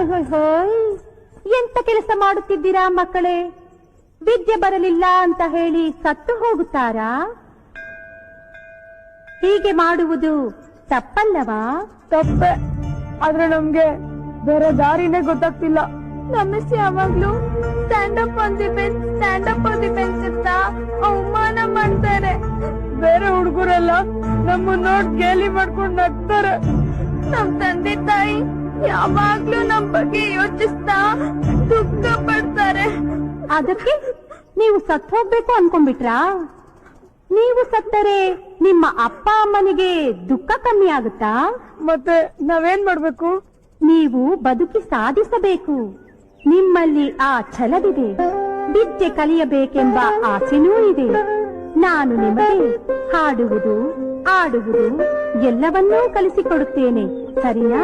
ಹೋಯ್ ಎಂತ ಕೆಲಸ ಮಾಡುತ್ತಿದ್ದೀರಾ ಮಕ್ಕಳೇ? ವಿದ್ಯೆ ಬರಲಿಲ್ಲ ಅಂತ ಹೇಳಿ ಸತ್ತು ಹೋಗುತ್ತಾರಾ? ಹೀಗೆ ಮಾಡುವುದು ತಪ್ಪಲ್ಲವಾ? ತಪ್ಪೆ, ಆದ್ರೆ ನಮ್ಗೆ ಬೇರೆ ದಾರಿನೇ ಗೊತ್ತಾಗ್ತಿಲ್ಲ. ನಮಿಸ್ ಯಾವಾಗ್ಲೂ stand up on the bench ಅಂತ ಅವಮಾನ ಮಾಡ್ತಾರೆ. ಬೇರೆ ಹುಡುಗರೆಲ್ಲ ನಮ್ಮ ನೋಡ್ ಗೇಲಿ ಮಾಡ್ಕೊಂಡು ನಗ್ತಾರೆ. ನಮ್ ತಂದೆ ತಾಯಿ ಯಾವಾಗ್ಲೂ ನಮ್ ಬಗ್ಗೆ ಯೋಚಿಸ್ತಾ ದುಃಖ ಪಡ್ತಾರೆ. ಅದಕ್ಕೆ ನೀವು ಸತ್ತು ಹೋಗ್ಬೇಕು ಅನ್ಕೊಂಡ್ಬಿಟ್ರಾ? ನೀವು ಸತ್ತರೆ ನಿಮ್ಮ ಅಪ್ಪ ಅಮ್ಮನಿಗೆ ದುಃಖ ಕಮ್ಮಿ ಆಗುತ್ತಾ? ಮತ್ತೆ ನಾವೇನ್ ಮಾಡ್ಬೇಕು? ನೀವು ಬದುಕಿ ಸಾಧಿಸಬೇಕು. ನಿಮ್ಮಲ್ಲಿ ಆ ಛಲವಿದೆ, ವಿದ್ಯೆ ಕಲಿಯಬೇಕೆಂಬ ಆಸೆನೂ ಇದೆ. ನಾನು ನಿಮಗೆ ಹಾಡುವುದು, ಆಡುವುದು ಎಲ್ಲವನ್ನೂ ಕಲಿಸಿಕೊಡುತ್ತೇನೆ, ಸರಿನಾ?